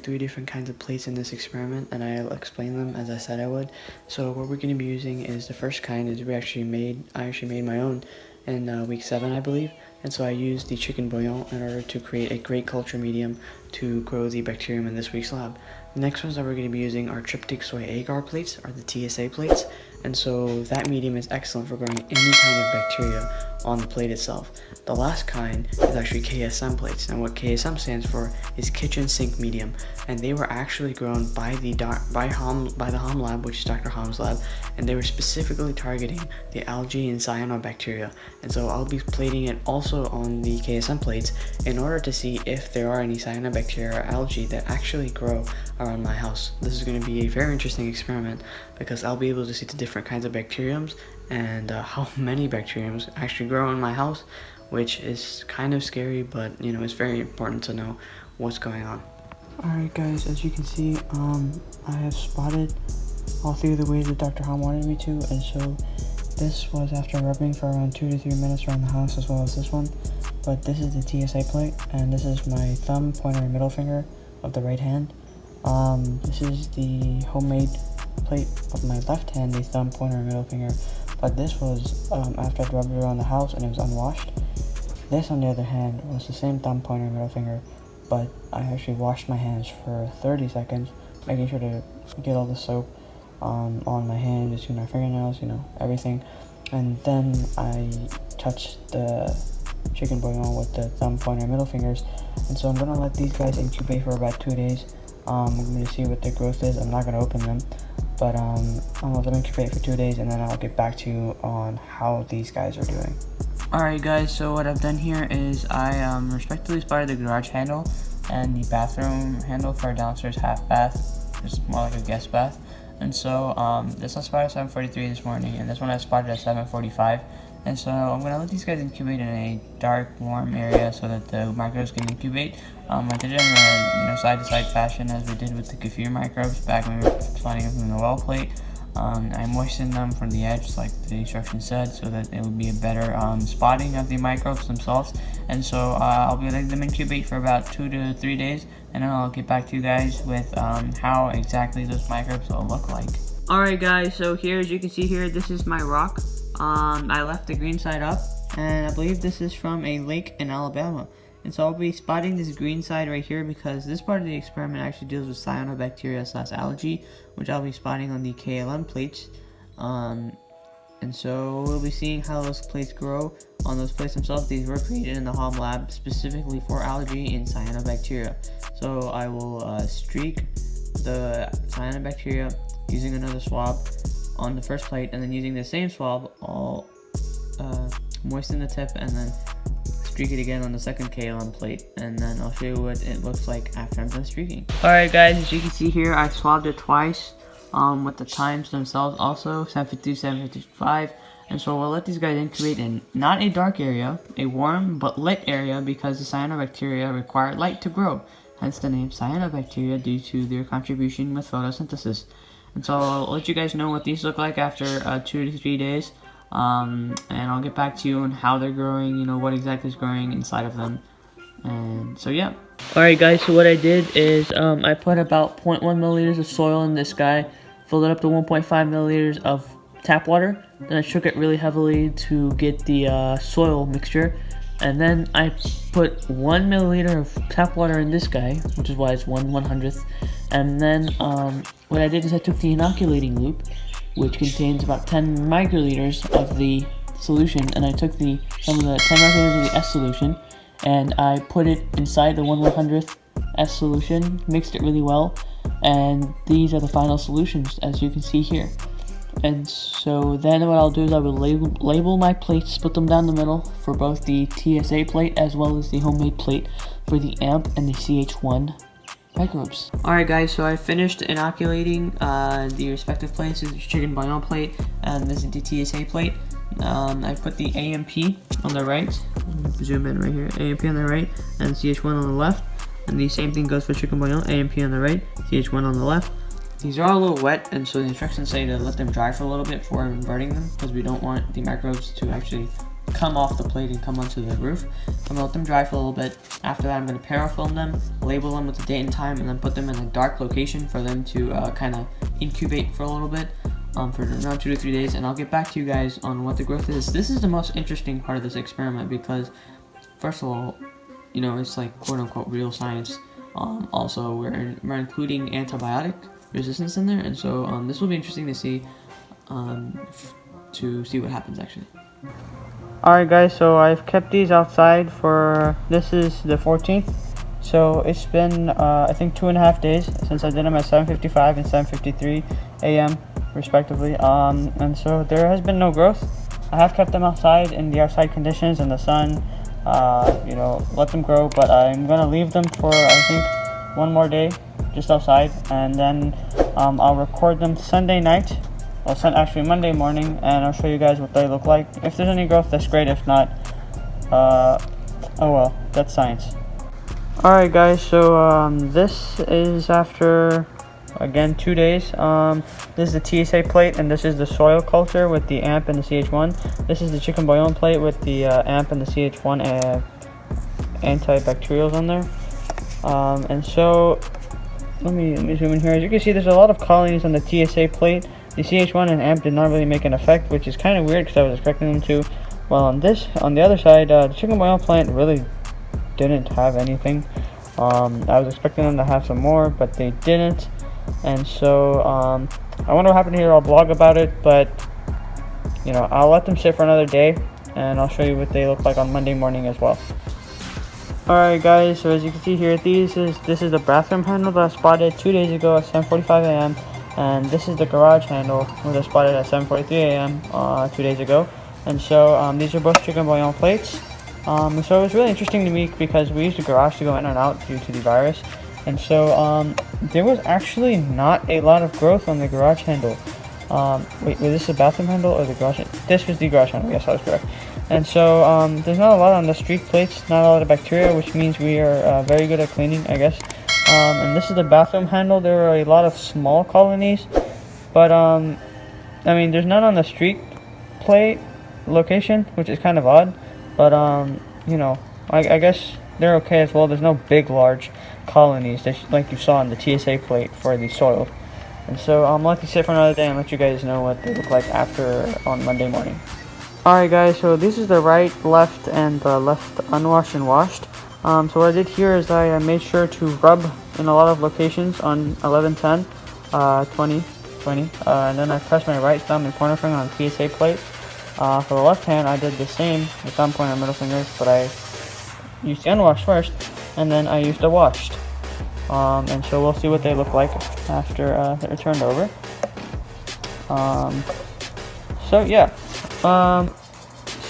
demonstrate 3 different kinds of plates in this experiment, and I'll explain them as I said I would. So what we're going to be using is the first kind is I actually made my own in week 7, I believe. And so I used the chicken bouillon in order to create a great culture medium to grow the bacterium in this week's lab. The next ones that we're going to be using are tryptic soy agar plates, or the TSA plates, and so that medium is excellent for growing any kind of bacteria on the plate itself. The last kind is actually KSM plates, and what KSM stands for is kitchen sink medium, and they were actually grown by the Hom lab, which is Dr. Hom's lab, and they were specifically targeting the algae and cyanobacteria. And so I'll be plating it also on the KSM plates in order to see if there are any cyanobacteria or algae that actually grow around my house. This is going to be a very interesting experiment because I'll be able to see the different kinds of bacteriums and how many bacteriums actually grow in my house, which is kind of scary, but you know, it's very important to know what's going on. Alright guys, as you can see, I have spotted all 3 of the ways that Dr. Hom wanted me to, and so this was after rubbing for around 2 to 3 minutes around the house, as well as this one. But this is the TSA plate, and this is my thumb, pointer, and middle finger of the right hand. This is the homemade plate of my left hand, the thumb, pointer, and middle finger. But this was after I'd rubbed it around the house and it was unwashed. This, on the other hand, was the same thumb, pointer, and middle finger, but I actually washed my hands for 30 seconds, making sure to get all the soap on my hands, my fingernails, everything. And then I touched the chicken bouillon with the thumb, pointer, and middle fingers. And so I'm going to let these guys incubate for about 2 days. I'm going to see what their growth is. I'm not going to open them, but I'm going to let them incubate for 2 days, and then I'll get back to you on how these guys are doing. Alright guys, so what I've done here is I respectively spotted the garage handle and the bathroom handle for a downstairs half bath. It's more like a guest bath. And so this one spotted at 7:43 this morning, and this one I spotted at 7:45. And so I'm going to let these guys incubate in a dark, warm area so that the microbes can incubate. I did it in a side-to-side fashion as we did with the kefir microbes back when we were spotting them from the well plate. I moistened them from the edge like the instructions said so that it would be a better spotting of the microbes themselves. And so I'll be letting them incubate for about 2 to 3 days, and then I'll get back to you guys with how exactly those microbes will look like. Alright guys, so here, as you can see here, this is my rock. I left the green side up, and I believe this is from a lake in Alabama. And so I'll be spotting this green side right here because this part of the experiment actually deals with cyanobacteria / algae, which I'll be spotting on the KLM plates. And so we'll be seeing how those plates grow on those plates themselves. These were created in the Hom lab specifically for algae and cyanobacteria. So I will streak the cyanobacteria using another swab on the first plate, and then using the same swab, I'll moisten the tip and then streak it again on the second KLM plate, and then I'll show you what it looks like after I'm done streaking. Alright guys, as you can see here, I swabbed it twice with the times themselves also, 7:52, 7:55, and so we'll let these guys incubate in not a dark area, a warm but lit area, because the cyanobacteria require light to grow, hence the name cyanobacteria due to their contribution with photosynthesis. And so I'll let you guys know what these look like after 2 to 3 days. And I'll get back to you on how they're growing, what exactly is growing inside of them. And so yeah. Alright guys, so what I did is I put about 0.1 milliliters of soil in this guy, filled it up to 1.5 milliliters of tap water, then I shook it really heavily to get the soil mixture, and then I put 1 milliliter of tap water in this guy, which is why it's 1/100th, and then what I did is I took the inoculating loop, which contains about 10 microliters of the solution, and I took some of the 10 microliters of the S solution, and I put it inside the 1/100th S solution, mixed it really well, and these are the final solutions, as you can see here. And so then what I'll do is I will label my plates, split them down the middle for both the TSA plate as well as the homemade plate for the AMP and the CH1 microbes. Alright guys, so I finished inoculating the respective plates. This is the chicken bouillon plate, and this is the TSA plate. I put the AMP on the right, zoom in right here, AMP on the right, and CH1 on the left. And the same thing goes for chicken bouillon, AMP on the right, CH1 on the left. These are a little wet, and so the instructions say to let them dry for a little bit before inverting them, because we don't want the microbes to actually come off the plate and come onto the roof. I'm gonna let them dry for a little bit. After that, I'm gonna parafilm them, label them with the date and time, and then put them in a dark location for them to kind of incubate for a little bit, for around 2 to 3 days, and I'll get back to you guys on what the growth is. This is the most interesting part of this experiment because, first of all, you know, it's like quote unquote real science. Also, we're including antibiotic resistance in there, and so this will be interesting to see what happens actually. Alright guys, so I've kept these outside for, this is the 14th, so it's been I think 2.5 days since I did them at 7:55 and 7:53 a.m. respectively, and so there has been no growth. I have kept them outside in the outside conditions in the sun, you know, let them grow, but I'm gonna leave them for I think 1 more day just outside, and then I'll record them Sunday night. I'll send actually Monday morning, and I'll show you guys what they look like. If there's any growth, that's great. If not, oh well, that's science. Alright guys, so this is after, again, 2 days. This is the TSA plate, and this is the soil culture with the AMP and the CH1. This is the chicken bouillon plate with the AMP and the CH1 antibacterials on there. And so, let me zoom in here. As you can see, there's a lot of colonies on the TSA plate. The CH1 and AMP did not really make an effect, which is kind of weird because I was expecting them to. Well, on the other side, the chicken bouillon plant really didn't have anything. I was expecting them to have some more, but they didn't. And so, I wonder what happened here. I'll blog about it, but you know, I'll let them sit for another day, and I'll show you what they look like on Monday morning as well. Alright guys, so as you can see here, this is the bathroom handle that I spotted 2 days ago at 7:45 a.m. and this is the garage handle that I spotted at 7:43 a.m. 2 days ago. And so these are both chicken bouillon plates. And so it was really interesting to me because we used the garage to go in and out due to the virus. And so there was actually not a lot of growth on the garage handle. Wait, was this the bathroom handle or the garage handle? This was the garage handle, yes, I was correct. And so there's not a lot on the street plates, not a lot of bacteria, which means we are very good at cleaning, I guess. And this is the bathroom handle. There are a lot of small colonies, but I mean, there's none on the street plate location, which is kind of odd. But you know, I guess they're okay as well. There's no big, large colonies like you saw on the TSA plate for the soil. And so I'll let you sit for another day and let you guys know what they look like after on Monday morning. Alright guys, so this is the right, left, and the left unwashed and washed. So what I did here is I made sure to rub in a lot of locations on 11, 10, 20, 20, and then I pressed my right thumb and pointer finger on the TSA plate. For the left hand, I did the same, the thumb, pointer, and middle fingers, but I used the unwashed first, and then I used the washed. And so we'll see what they look like after they're turned over. So yeah.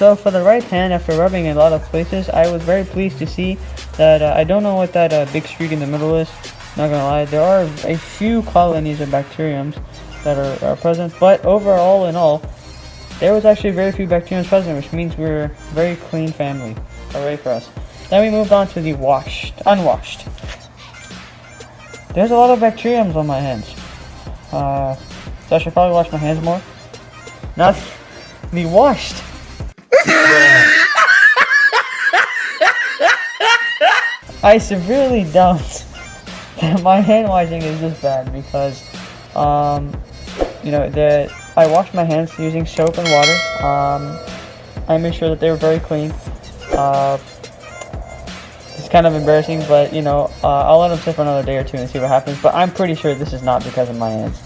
So for the right hand, after rubbing in a lot of places, I was very pleased to see that I don't know what that big streak in the middle is. Not gonna lie, there are a few colonies of bacteriums that are present, but overall in all, there was actually very few bacteriums present, which means we're a very clean family. Hooray for us. Then we moved on to the unwashed. There's a lot of bacteriums on my hands. So I should probably wash my hands more. Not the washed. I severely doubt that my hand washing is this bad because, you know, I washed my hands using soap and water. I made sure that they were very clean. It's kind of embarrassing, but you know, I'll let them sit for another day or two and see what happens. But I'm pretty sure this is not because of my hands.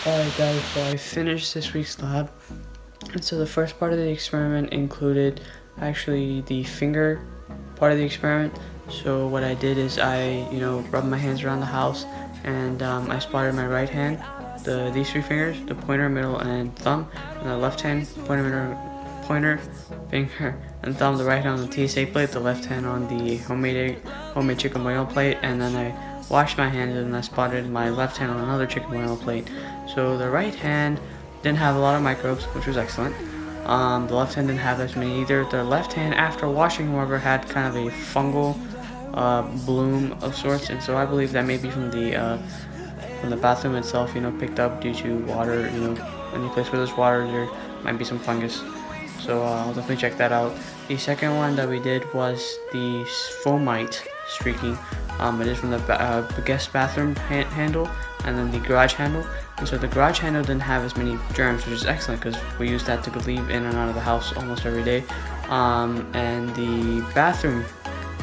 Alright guys, so I finished this week's lab. And so the first part of the experiment included actually the finger part of the experiment. So what I did is I, you know, rubbed my hands around the house, and I spotted my right hand, these 3 fingers, the pointer, middle, and thumb, and the left hand, pointer, finger, and thumb, the right hand on the TSA plate, the left hand on the homemade chicken bouillon plate, and then I washed my hands and I spotted my left hand on another chicken bouillon plate. So the right hand didn't have a lot of microbes, which was excellent. The left hand didn't have as many either. The left hand, after washing, however, had kind of a fungal bloom of sorts, and so I believe that may be from the bathroom itself, you know, picked up due to water. You know, any place where there's water, there might be some fungus. So I'll definitely check that out. The second one that we did was the fomite streaking. It is from the guest bathroom handle and then the garage handle. And so the garage handle didn't have as many germs, which is excellent because we use that to leave in and out of the house almost every day. And the bathroom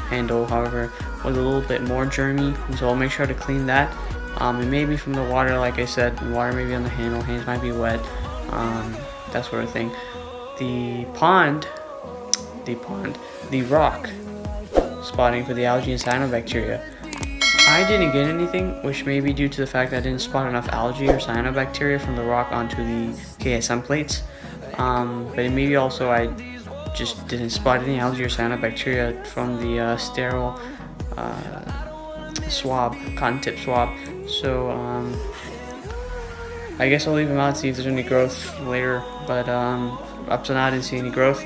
handle, however, was a little bit more germy, and so I'll make sure to clean that. It may be from the water, like I said, water may be on the handle, hands might be wet, that sort of thing. The rock spotting for the algae and cyanobacteria. I didn't get anything, which may be due to the fact that I didn't spot enough algae or cyanobacteria from the rock onto the KSM plates. But it may be also I just didn't spot any algae or cyanobacteria from the sterile cotton tip swab. So I guess I'll leave them out and see if there's any growth later, but up to now I didn't see any growth.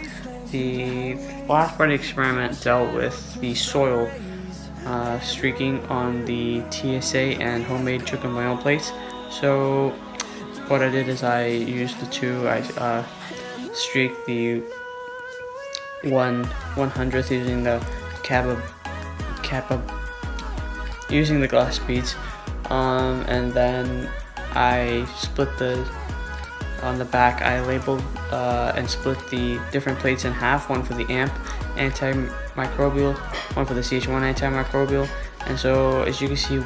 The last part of the experiment dealt with the soil streaking on the TSA and homemade chicken bouillon plates. So what I did is I used the two. I streaked the 1/100th using the kappa using the glass beads, and then I split on the back I labeled and split the different plates in half, one for the AMP antimicrobial, one for the CH1 antimicrobial. And so as you can see,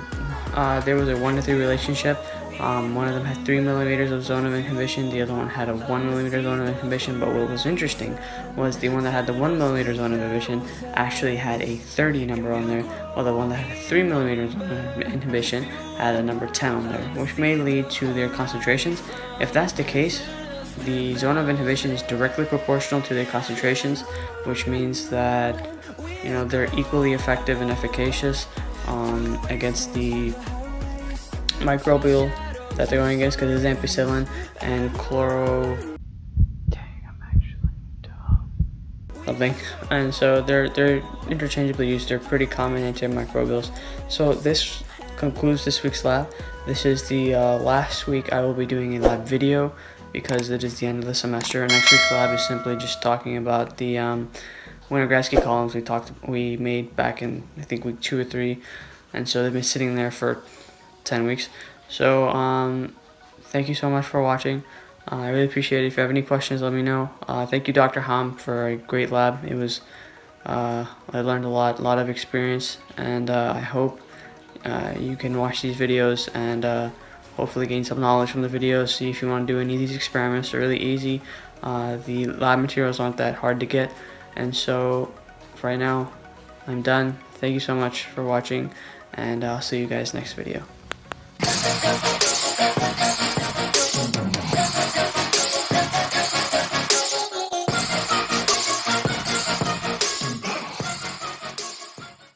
there was a 1-to-3 relationship. One of them had 3 millimeters of zone of inhibition, the other one had a 1 millimeter zone of inhibition. But what was interesting was the one that had the 1 millimeter zone of inhibition actually had a 30 number on there, while the one that had a 3 millimeter zone of inhibition had a number 10 on there, which may lead to their concentrations. If that's the case, the zone of inhibition is directly proportional to their concentrations, which means that they're equally effective and efficacious against the microbial that they're going against, because it's ampicillin and chloro. Dang, I'm actually dumb. Something. And so they're interchangeably used. They're pretty common antimicrobials. So this concludes this week's lab. This is the last week I will be doing a lab video because it is the end of the semester. Next week's lab is simply just talking about the Winograsky columns we made back in I think week 2 or 3, and so they've been sitting there for 10 weeks. So thank you so much for watching. I really appreciate it. If you have any questions, let me know. Thank you, Dr. Ham, for a great lab. It was I learned a lot of experience, and I hope you can watch these videos and hopefully gain some knowledge from the videos. See if you want to do any of these experiments. They're really easy. The lab materials aren't that hard to get, and so for right now I'm done. Thank you so much for watching, and I'll see you guys next video.